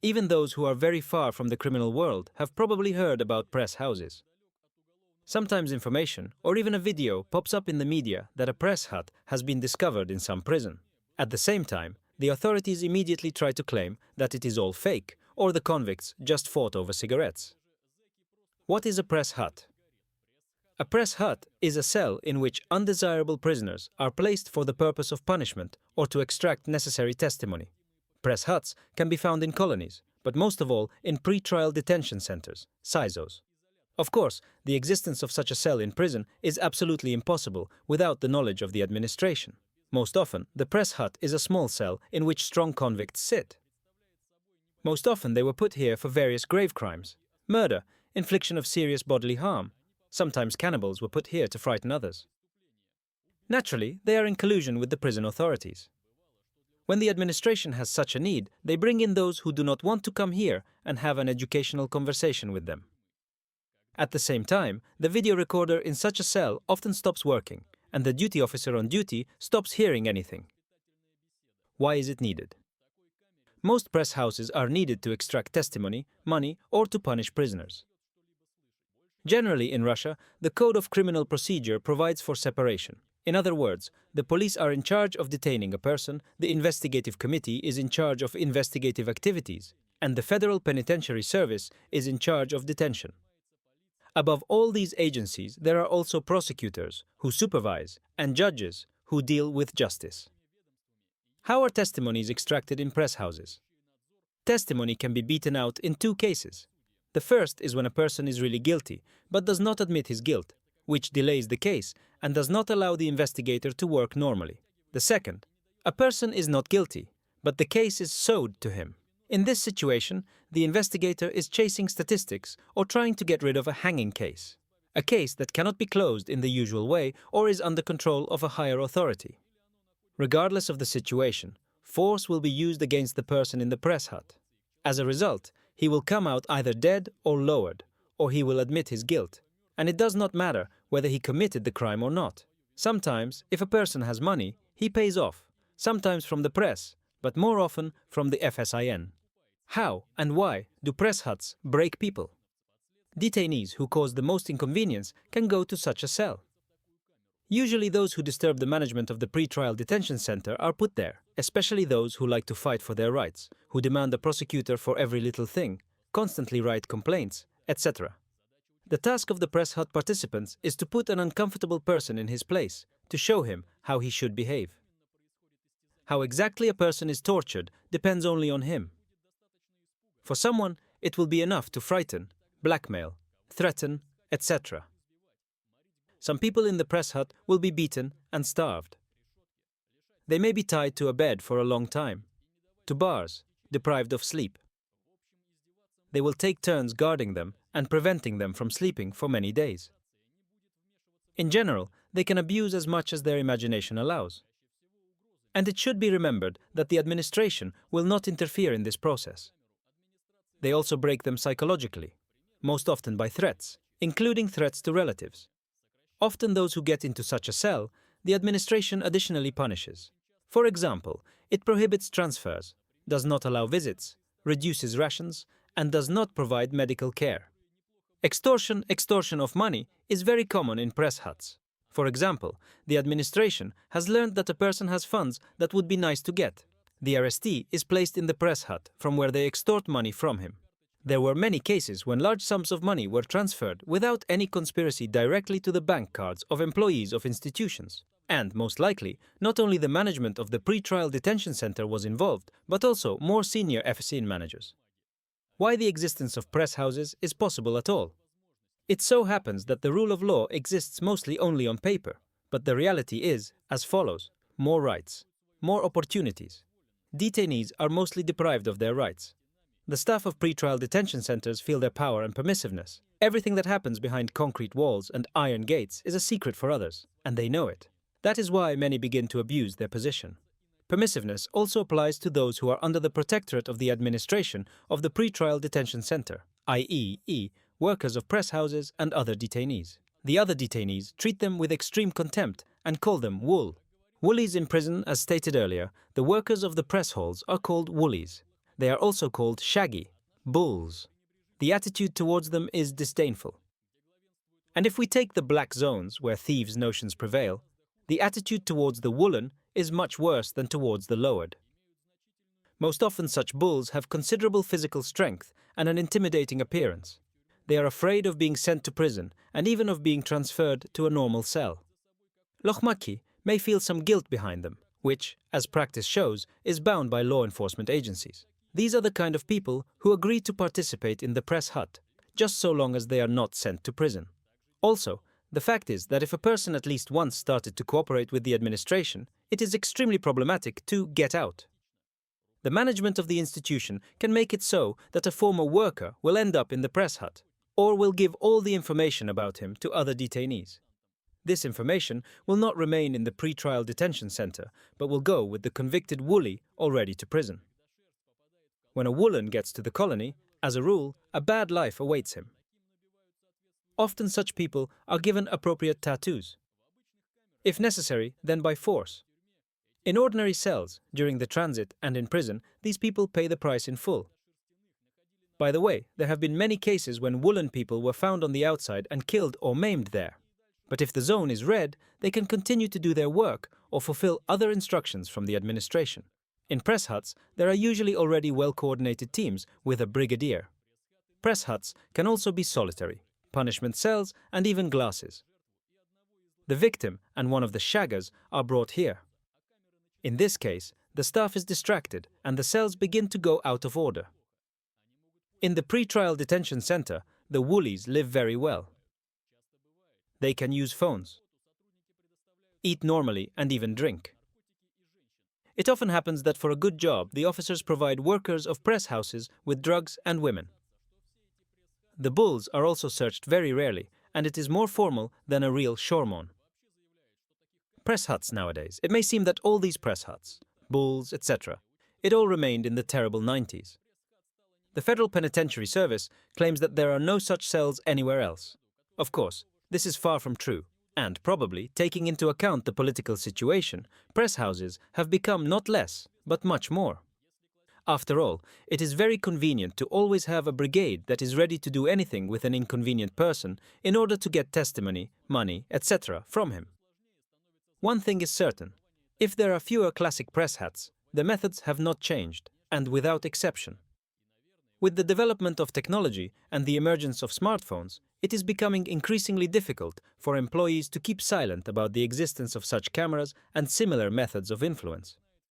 Even those who are very far from the criminal world have probably heard about press houses. Sometimes information, or even a video, pops up in the media that a press hut has been discovered in some prison. At the same time, the authorities immediately try to claim that it is all fake, or the convicts just fought over cigarettes. What is a press hut? A press hut is a cell in which undesirable prisoners are placed for the purpose of punishment or to extract necessary testimony. Press huts can be found in colonies, but most of all in pre-trial detention centers, CISOs. Of course, the existence of such a cell in prison is absolutely impossible without the knowledge of the administration. Most often, the press hut is a small cell in which strong convicts sit. Most often they were put here for various grave crimes: murder, infliction of serious bodily harm. Sometimes cannibals were put here to frighten others. Naturally, they are in collusion with the prison authorities. When the administration has such a need, they bring in those who do not want to come here and have an educational conversation with them. At the same time, the video recorder in such a cell often stops working, and the duty officer on duty stops hearing anything. Why is it needed? Most press houses are needed to extract testimony, money, or to punish prisoners. Generally in Russia, the Code of Criminal Procedure provides for separation. In other words, the police are in charge of detaining a person, the investigative committee is in charge of investigative activities, and the Federal Penitentiary Service is in charge of detention. Above all these agencies, there are also prosecutors who supervise and judges who deal with justice. How are testimonies extracted in press houses? Testimony can be beaten out in two cases. The first is when a person is really guilty, but does not admit his guilt, which delays the case and does not allow the investigator to work normally. The second, a person is not guilty, but the case is sold to him. In this situation, the investigator is chasing statistics or trying to get rid of a hanging case, a case that cannot be closed in the usual way or is under control of a higher authority. Regardless of the situation, force will be used against the person in the press hut. As a result, he will come out either dead or lowered, or he will admit his guilt, and it does not matter whether he committed the crime or not. Sometimes, if a person has money, he pays off, sometimes from the press, but more often from the FSIN. How and why do press huts break people? Detainees who cause the most inconvenience can go to such a cell. Usually those who disturb the management of the pre-trial detention center are put there, especially those who like to fight for their rights, who demand a prosecutor for every little thing, constantly write complaints, etc. The task of the press hut participants is to put an uncomfortable person in his place, to show him how he should behave. How exactly a person is tortured depends only on him. For someone, it will be enough to frighten, blackmail, threaten, etc. Some people in the press hut will be beaten and starved. They may be tied to a bed for a long time, to bars, deprived of sleep. They will take turns guarding them and preventing them from sleeping for many days. In general, they can abuse as much as their imagination allows. And it should be remembered that the administration will not interfere in this process. They also break them psychologically, most often by threats, including threats to relatives. Often those who get into such a cell, the administration additionally punishes. For example, it prohibits transfers, does not allow visits, reduces rations, and does not provide medical care. Extortion of money is very common in press huts. For example, the administration has learned that a person has funds that would be nice to get. The arrestee is placed in the press hut from where they extort money from him. There were many cases when large sums of money were transferred without any conspiracy directly to the bank cards of employees of institutions. And, most likely, not only the management of the pre-trial detention center was involved, but also more senior FSIN managers. Why the existence of press houses is possible at all? It so happens that the rule of law exists mostly only on paper, but the reality is as follows: more rights, more opportunities. Detainees are mostly deprived of their rights. The staff of pre-trial detention centers feel their power and permissiveness. Everything that happens behind concrete walls and iron gates is a secret for others, and they know it. That is why many begin to abuse their position. Permissiveness also applies to those who are under the protectorate of the administration of the pre-trial detention center, i.e., workers of press houses and other detainees. The other detainees treat them with extreme contempt and call them wool. Woolies in prison, as stated earlier, the workers of the press halls are called woolies. They are also called shaggy, bulls. The attitude towards them is disdainful. And if we take the black zones where thieves' notions prevail, the attitude towards the woolen is much worse than towards the lowered. Most often such bulls have considerable physical strength and an intimidating appearance. They are afraid of being sent to prison and even of being transferred to a normal cell. Lochmaki may feel some guilt behind them, which, as practice shows, is bound by law enforcement agencies. These are the kind of people who agree to participate in the press hut, just so long as they are not sent to prison. Also, the fact is that if a person at least once started to cooperate with the administration, it is extremely problematic to get out. The management of the institution can make it so that a former worker will end up in the press hut, or will give all the information about him to other detainees. This information will not remain in the pre-trial detention center, but will go with the convicted woolly already to prison. When a woolen gets to the colony, as a rule, a bad life awaits him. Often such people are given appropriate tattoos. If necessary, then by force. In ordinary cells, during the transit and in prison, these people pay the price in full. By the way, there have been many cases when woolen people were found on the outside and killed or maimed there. But if the zone is red, they can continue to do their work or fulfill other instructions from the administration. In press huts, there are usually already well-coordinated teams with a brigadier. Press huts can also be solitary, punishment cells, and even glasses. The victim and one of the shaggers are brought here. In this case, the staff is distracted and the cells begin to go out of order. In the pre-trial detention center, the woolies live very well. They can use phones, eat normally, and even drink. It often happens that for a good job, the officers provide workers of press houses with drugs and women. The bulls are also searched very rarely, and it is more formal than a real shormon. Press huts nowadays. It may seem that all these press huts, bulls, etc., it all remained in the terrible 90s. The Federal Penitentiary Service claims that there are no such cells anywhere else. Of course, this is far from true, and probably, taking into account the political situation, press houses have become not less, but much more. After all, it is very convenient to always have a brigade that is ready to do anything with an inconvenient person in order to get testimony, money, etc. from him. One thing is certain. If there are fewer classic press hats, the methods have not changed, and without exception. With the development of technology and the emergence of smartphones, it is becoming increasingly difficult for employees to keep silent about the existence of such cameras and similar methods of influence.